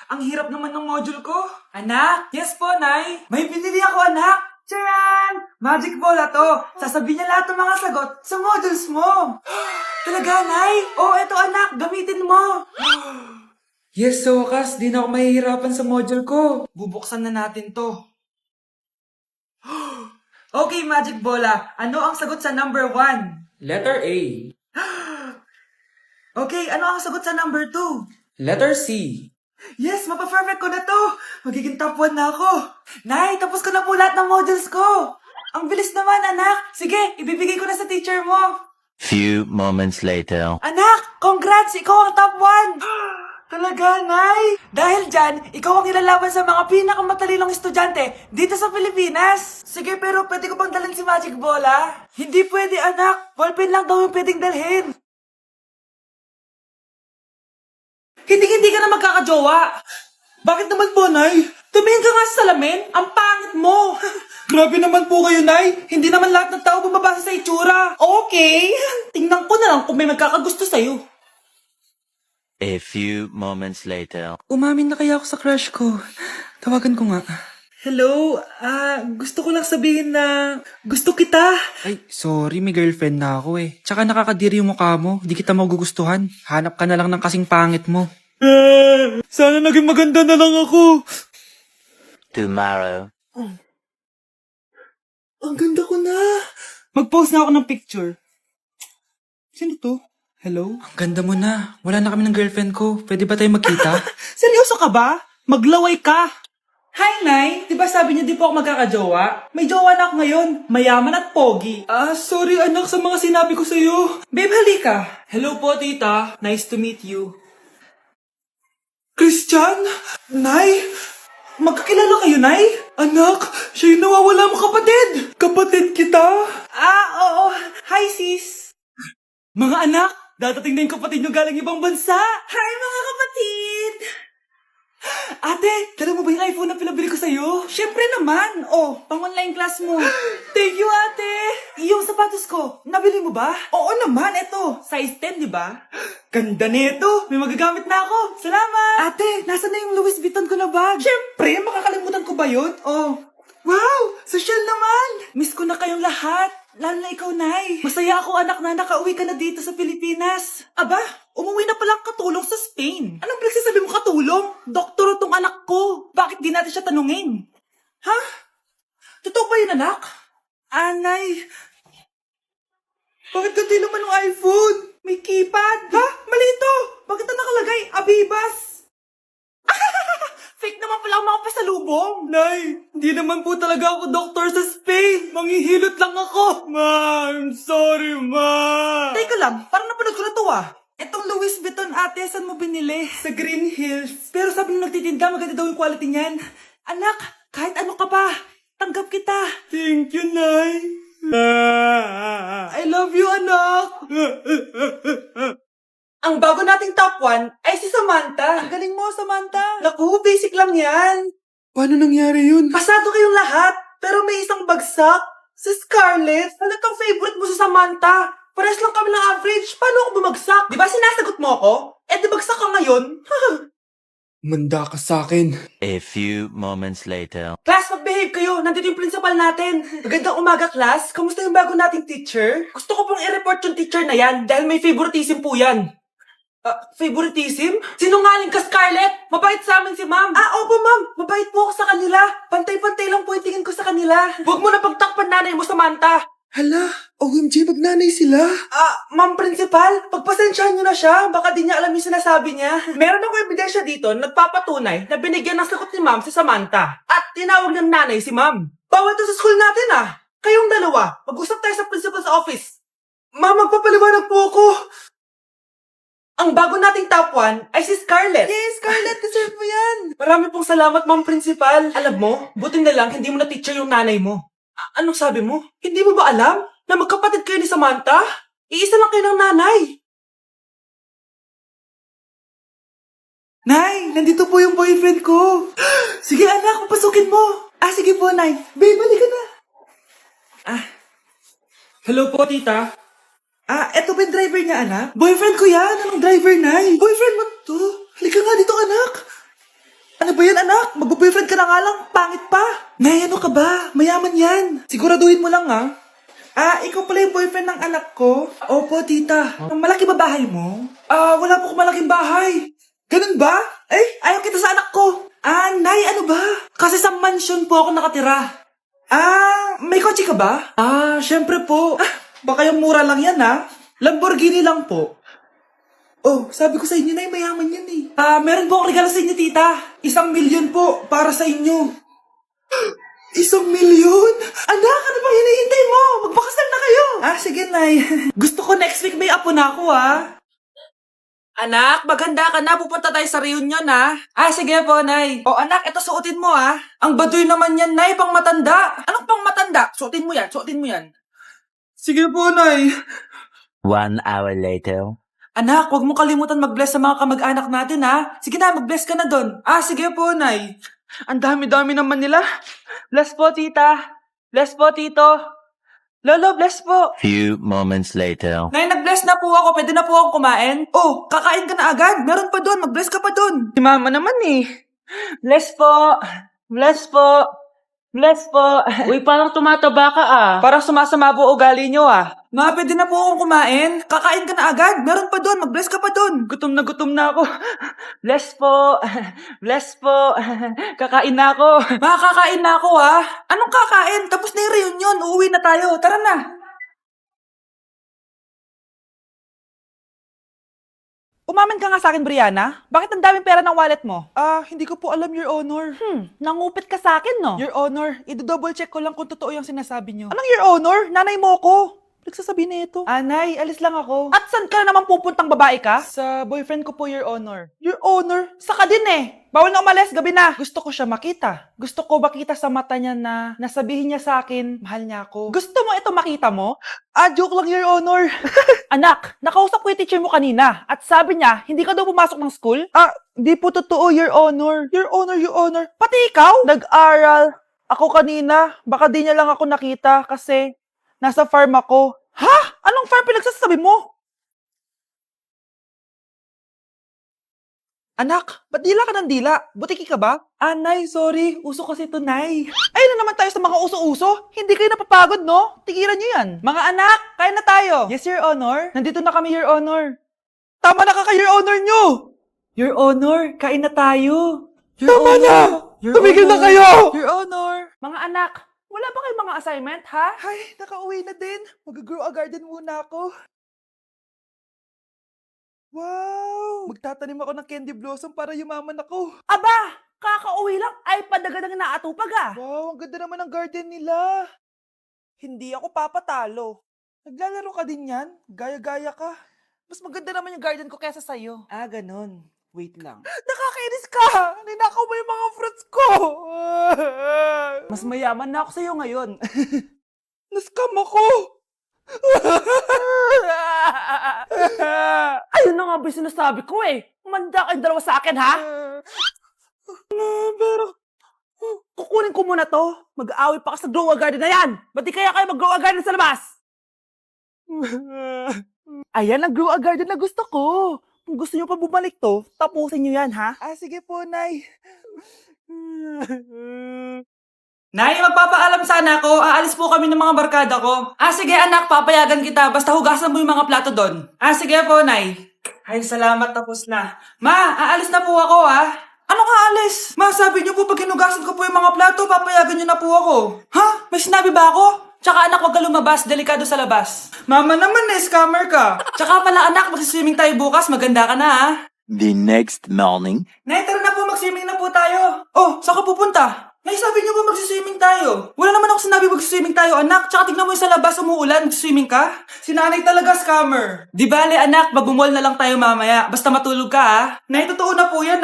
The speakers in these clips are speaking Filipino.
Ang hirap naman ng module ko. Anak? Yes po, Nay. May binili ako, anak. Charan! Magic bola to. Sasabihin niya lahat ng mga sagot sa modules mo. Talaga, Nay? Oo, eto anak. Gamitin mo. Yes, sa wakas, di na ako mahihirapan sa module ko. Bubuksan na natin to. Okay, Magic Bola. Ano ang sagot sa number 1? Letter A. Okay, ano ang sagot sa number 2? Letter C. Yes, mapa-perfect ko na to. Magiging top 1 na ako. Nay, tapos ko na po lahat ng modules ko. Ang bilis naman, anak. Sige, ibibigay ko na sa teacher mo. Few moments later. Anak, congrats! Ikaw ang top 1! Talaga, Nay? Dahil dyan, ikaw ang ilalaban sa mga pinakamatalinong estudyante dito sa Pilipinas. Sige, pero pwede ko bang dalhin si Magic Bola? Hindi pwede, anak. Ballpen lang daw yung pwedeng dalhin. Hindi ka na magkakajowa. Bakit naman po, Nay? Tumingin ka nga sa salamin. Ang pangit mo. Grabe naman po kayo, Nay. Hindi naman lahat ng tao bumabasa sa itsura. Okay. Tingnan ko na lang kung may magkakagusto sa'yo. A few moments later. Umamin na kaya ako sa crush ko. Tawagan ko nga. Hello, gusto ko lang sabihin na gusto kita. Ay, sorry, may girlfriend na ako eh. Tsaka nakakadiri yung mukha mo, di kita magugustuhan. Hanap ka na lang ng kasing pangit mo. Sana naging maganda na lang ako. Tomorrow. Ang ganda ko na. Mag-post na ako ng picture. Sino to? Hello? Ang ganda mo na. Wala na kami ng girlfriend ko. Pwede ba tayo magkita? Seryoso ka ba? Maglaway ka. Hi, Nay! Di ba sabi niyo di po ako magkakajowa? May jowa na ako ngayon. Mayaman at pogi. Sorry anak sa mga sinabi ko sa'yo. Babe, halika. Hello po, tita. Nice to meet you. Christian? Nay? Magkakilala kayo, Nay? Anak, siya yung nawawala mo kapatid. Kapatid kita? Oo. Hi, sis. Mga anak, dadating na yung kapatid nyo galing ibang bansa. Hi, mga kapatid! Ate, dala mo ba yung iPhone na pinabili ko sa'yo? Siyempre naman. Oh, pang-online class mo. Thank you, ate. Yung sapatos ko, nabili mo ba? Oo naman, eto. Size 10, di ba? Ganda nito. May magagamit na ako. Salamat. Ate, nasa na yung Louis Vuitton ko na bag? Siyempre, makakalimutan ko ba yun? Oh. Wow, social naman. Miss ko na kayong lahat. Lalo na ikaw, Nay. Masaya ako, anak, na nakauwi ka na dito sa Pilipinas. Aba, umuwi na palang katulong sa Spain. Anong pinagsasabi mo katulong? Doktor tong anak ko. Bakit di natin siya tanungin? Ha? Totoo ba yun, anak? Nay. Bakit ganti naman ng iPhone? May keypad. Ha? Mali ito. Bakit na nakalagay? Abibas. Fake naman pala ang mga pasalubong. Nay, hindi naman po talaga ako doktor sa Spain. Manghihilot lang ako. Ma, I'm sorry, ma. Teka lang, parang napanood ko na to Itong Louis Vuitton, ate, saan mo binili? Sa Green Hills. Pero sabi nung nagtitinda, maganda daw yung quality niyan. Anak, kahit ano ka pa, tanggap kita. Thank you, Nay. I love you, anak. Ang bago nating top 1 ay si Samantha. Ang galing mo, Samantha. Naku, basic lang yan. Paano nangyari yun? Pasado kayong lahat, pero may isang bagsak. Si Scarlett, talagang favorite mo si Samantha. Pares lang kami ng average. Paano ako bumagsak? Di ba sinasagot mo ako? Di bagsak ka ngayon? Manda ka sa akin. A few moments later. Class, mag-behave kayo. Nandito yung principal natin. Magandang umaga, class. Kamusta yung bago nating teacher? Gusto ko pong i-report yung teacher na yan dahil may favoritism po yan. Favoritism? Sinungaling ka, Scarlett! Mabait sa amin si ma'am. Opo, ma'am. Mabait po ako sa kanila. Pantay-pantay lang po yung tingin ko sa kanila. Huwag mo na pagtakpan nanay mo, Samantha. Hala, OMG, magnanay sila. Ma'am principal, pagpasensyahan niyo na siya. Baka di niya alam yung sinasabi niya. Meron akong ebidensya dito nagpapatunay na binigyan ng sagot ni ma'am si Samantha. At tinawag ng nanay si ma'am. Bawal to sa school natin Kayong dalawa, mag-usap tayo sa principal's office. Ma'am, magpapaliwanag po ako. Ang bago nating top 1 ay si Scarlett. Yes, Scarlett, deserve mo yan. Marami pong salamat, ma'am principal. Alam mo, buti na lang hindi mo na teacher yung nanay mo. Anong sabi mo? Hindi mo ba alam na magkapatid kayo ni Samantha? Iisa lang kayo ng nanay. Nay, nandito po yung boyfriend ko. Sige anak, papasukin mo. Sige po, Nay. Babe, balik ka na. Hello po, tita. Eto ba yung driver niya, anak? Boyfriend ko yan. Anong driver, Nay? Boyfriend mo to? Halika nga dito, anak. Ano ba yan, anak? Mag-boyfriend ka na nga lang, pangit pa. Nay, ano ka ba? Mayaman yan. Siguraduhin mo lang, ha? Ikaw pala yung boyfriend ng anak ko? Opo, tita. Malaki ba bahay mo? Wala po akong malaking bahay. Ganun ba? Ayaw kita sa anak ko. Nay, ano ba? Kasi sa mansion po ako nakatira. May kotse ka ba? Syempre po. Baka yung mura lang yan, ha? Lamborghini lang po. Oh, sabi ko sa inyo na mayaman yan eh. Meron po akong regalo sa inyo, tita. 1,000,000 po para sa inyo. 1,000,000? Anak, ano bang hinihintay mo? Magpakasal na kayo. Sige, Nay. Gusto ko next week may apo na ako, Anak, maganda ka na. Pupunta tayo sa reunion, sige po, Nay. Anak, ito suotin mo, Ang baduy naman yan, Nay, pang matanda. Anong pang matanda? Suotin mo yan. Sige po, Nay. 1 hour later. Anak, huwag mo kalimutan mag-bless sa mga kamag-anak natin, Sige na, mag-bless ka na doon. Sige po, Nay. Ang dami-dami naman nila. Bless po, tita. Bless po, tito. Lolo, bless po. Few moments later. Nay, nag-bless na po ako. Pwede na po akong kumain? Kakain ka na agad. Meron pa doon. Mag-bless ka pa doon. Si mama naman eh. Bless po. Bless po. Bless po. Uy, parang tumataba ka Parang sumasama po ugali nyo Ma, pwede na po akong kumain. Kakain ka na agad. Meron pa doon. Mag-bless ka pa doon. Gutom na ako. Bless po. Bless po. Kakain na ako. Ma, kakain na ako Anong kakain? Tapos na yung reunion. Uuwi na tayo. Tara na. Umamin ka nga sa akin, Brianna. Bakit ang daming pera ng wallet mo? Hindi ko po alam, Your Honor. Nangupit ka sa akin, no? Your Honor, i-double check ko lang kung totoo yung sinasabi niyo. Anong Your Honor? Nanay mo ko. Nagsasabi na ito. Nay, alis lang ako. At saan ka na naman pupuntang babae ka? Sa boyfriend ko po, Your Honor. Your Honor? Saka din Bawal na umalis, gabi na. Gusto ko siya makita. Gusto ko makita sa mata niya na nasabihin niya sa akin, mahal niya ako. Gusto mo ito makita mo? Joke lang, Your Honor. Anak, nakausap ko yung teacher mo kanina at sabi niya, hindi ka daw pumasok ng school? Di po totoo, Your Honor. Your Honor, Your Honor. Pati ikaw? Nag-aral. Ako kanina, baka di niya lang ako nakita kasi nasa farm ako. Ha? Anong farm pinagsasabi mo? Anak, ba't dila ka ng dila? Butiki ka ba? Nay, sorry. Uso kasi ito, Nay. Ayun na naman tayo sa mga uso-uso. Hindi kayo napapagod, no? Tigilan nyo yan. Mga anak, kain na tayo. Yes, Your Honor. Nandito na kami, Your Honor. Tama na ka, Your Honor nyo. Your Honor, kain na tayo. Tama na! Tumigil na kayo! Your Honor. Mga anak, wala ba kayong mga assignment, ha? Ay, nakauwi na din. Mag-grow a garden muna ako. Wow! Magtatanim ako ng candy blossom para yumaman ako. Aba! Kakauwi lang ay padagadang naatupag Wow, ang ganda naman ng garden nila. Hindi ako papatalo. Naglalaro ka din yan? Gaya-gaya ka. Mas maganda naman yung garden ko kesa sa'yo. Ganon. Wait lang. Nakakainis ka! Ninakaw mo yung mga fruits ko! Mas mayaman na ako sa'yo ngayon. Nascam ako! Ayun na nga ba yung sinasabi ko Manda kayong dalawa sa akin, ha? Pero, kukunin ko muna to. Mag-aaway pa ka sa grow a garden na yan. Ba't di kaya kayo mag-grow a garden sa labas? Ayan ang grow a garden na gusto ko. Kung gusto nyo pa bumalik to, tapusin nyo yan, ha? Sige po, Nay. Nay, magpapaalam sana ako. Aalis po kami ng mga barkada ko. Sige anak, papayagan kita. Basta hugasan mo yung mga plato doon. Sige po, Nay. Ay, salamat, tapos na. Ma, aalis na po ako, Anong aalis? Ma, sabi niyo po pag hinugasan ko po yung mga plato, papayagan niyo na po ako. Ha? May sinabi ba ako? Tsaka anak, huwag ka lumabas. Delikado sa labas. Mama naman, scammer ka. Tsaka pala anak, magsiswimming tayo bukas. Maganda ka na, The next morning. Nay, tara na po, mag-swimming na po tayo. Saan ka pupunta? Nay, sabi niyo ba mag-swimming tayo? Wala naman ako sinabi mag-swimming tayo, anak. Tsaka tignan mo yung sa labas, umuulan, mag-swimming ka? Si nanay talaga scammer. Di bale, anak, mag-mall na lang tayo mamaya. Basta matulog ka, Nay, totoo na po yan,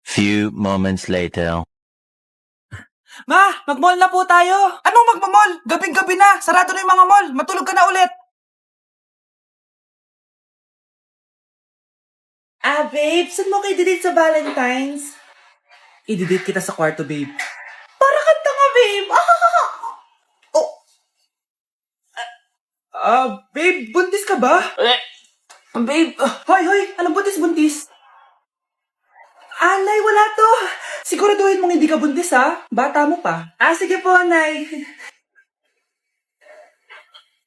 Few moments later. Ma, mag-mall na po tayo. Anong mag-mall? Gabing-gabi na. Sarado na yung mga mall. Matulog ka na ulit. Babe, saan mo kayo delete sa Valentine's? I-delete kita sa kwarto, babe. Para kang tanga, babe. Babe, buntis ka ba? Babe, hoy, anong buntis? Nay, wala to. Siguraduhin mong hindi ka buntis, ha? Bata mo pa. Sige po, Nay.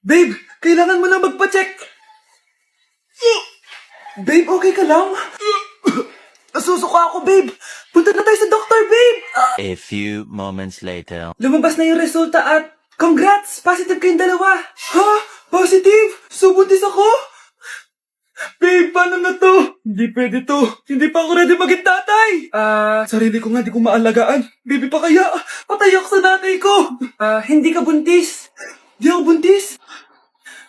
Babe, kailangan mo lang magpa-check. Babe, okay ka lang? Nasusuka ako, babe. Punta na tayo sa doktor, babe. A few moments later. Lumabas na yung resulta at congrats! Positive kayong dalawa. Ha? Positive? So, buntis ako? Babe, paano na to? Hindi pwede to. Hindi pa ako ready maging tatay. Sarili ko nga di ko maalagaan. Baby pa kaya? Patay ako sa nanay ko. Hindi ka buntis. Di ako buntis.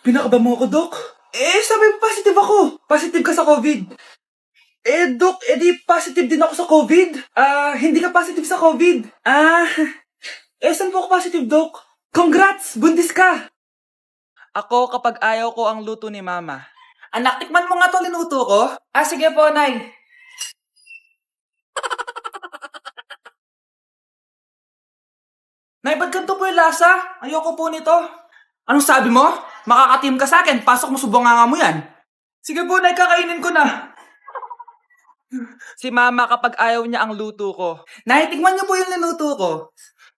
Pinakaba mo ako, Dok. Sabi mo positive ako. Positive ka sa COVID. Dok, di positive din ako sa COVID. Hindi ka positive sa COVID. Saan po ako positive, Dok? Congrats! Buntis ka! Ako kapag ayaw ko ang luto ni Mama. Anak, tikman mo nga to linuto ko. Sige po, Nay. Nay, ba't ganito po yung lasa? Ayoko po nito. Anong sabi mo? Makakatim ka sa akin. Pasok mo subonganga mo yan. Sige po, Nay, kakainin ko na. Si Mama kapag ayaw niya ang luto ko. Nay, tikman niyo po yung linuto ko.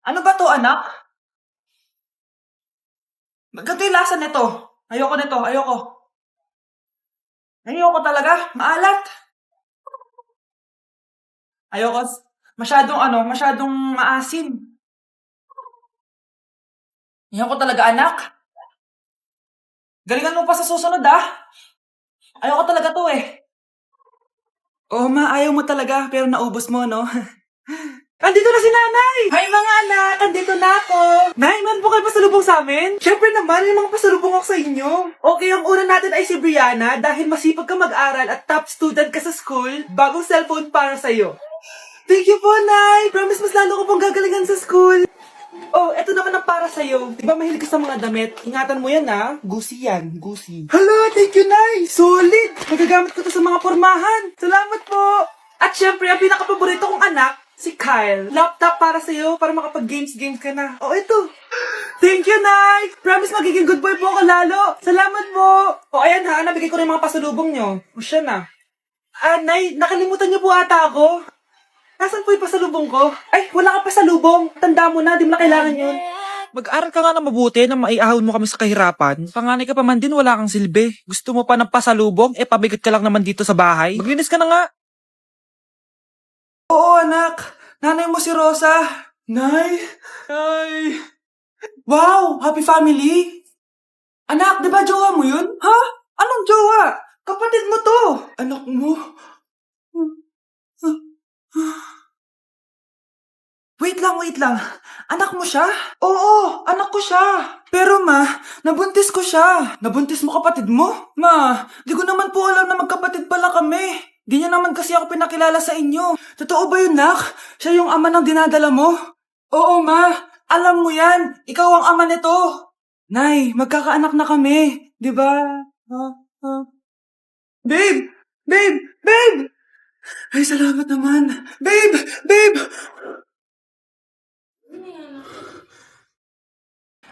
Ano ba to, anak? Ganito yung lasa nito. Ayoko nito, ayoko. Ayoko talaga. Maalat. Ayoko. Masyadong maasim. Ayoko talaga, anak. Galingan mo pa sa susunod, Ayoko talaga to, Oo, Ma, ayaw mo talaga, pero naubos mo, no? Andito na si Nanay! Hi, mga anak! Andito na ako! Nay, man po kayo pasalubong sa amin? Siyempre naman, may mga pasalubong ako sa inyo. Okay, ang una natin ay si Brianna dahil masipag ka mag-aral at top student ka sa school, bagong cellphone para sa'yo. Thank you po, Nay! Promise mas lalo ko pong gagalingan sa school. Eto naman ang para sa'yo. Diba mahilig ka sa mga damit? Ingatan mo yan, Gucci yan, Gucci. Hala, thank you, Nay! Solid! Magagamit ko to sa mga pormahan. Salamat po! At syempre, ang pinakapaborito kong anak, si Kyle. Laptop para sa'yo, para makapag-games ka na. Ito. Thank you, Nay! Promise magiging good boy po ako lalo. Salamat po! Ayan nabigay ko na yung mga pasalubong nyo. Siya na. Nay, nakalimutan niyo po ata ako. Nasaan po yung pasalubong ko? Ay, wala ka pasalubong. Tanda mo na, di mo na kailangan yun. Mag-aral ka nga na mabuti na maiahon mo kami sa kahirapan. Panganay ka pa man din, wala kang silbi. Gusto mo pa ng pasalubong, pabigat ka lang naman dito sa bahay. Maglinis ka na nga. Oo, anak. Nanay mo si Rosa. Nay. Wow, happy family. Anak, di ba jowa mo yun? Ha? Anong jowa? Kapatid mo to. Anak mo? Wait lang. Anak mo siya? Oo, anak ko siya. Pero Ma, nabuntis ko siya. Nabuntis mo kapatid mo? Ma, di ko naman po alam na magkapatid pala kami. Di niya naman kasi ako pinakilala sa inyo. Totoo ba yun, Nak? Siya yung ama ng dinadala mo? Oo, Ma. Alam mo yan. Ikaw ang ama nito. Nay, magkakaanak na kami. Di ba? Babe! Ay, salamat naman. Babe!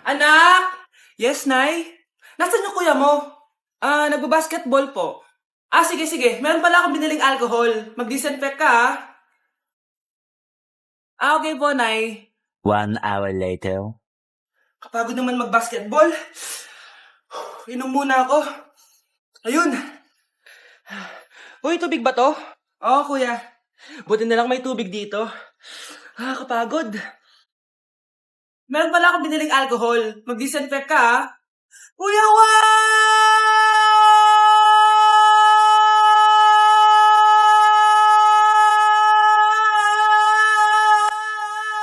Anak! Yes, Nay? Nasaan yung kuya mo? Nagbabasketball po. Sige. Meron pala akong biniling alcohol. Mag-disinfect ka, okay po, Nay. 1 hour later. Kapagod naman mag-basketball. Inom muna ako. Ayun. Uy, tubig ba to? Oo, kuya. Buti na lang may tubig dito. Kapagod. Meron pala akong biniling alcohol. Mag-disinfect ka, Kuya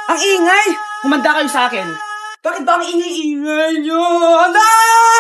Ang ingay! Humanda kayo sa akin. Bakit ba ang ingay-ingay nyo? Anak!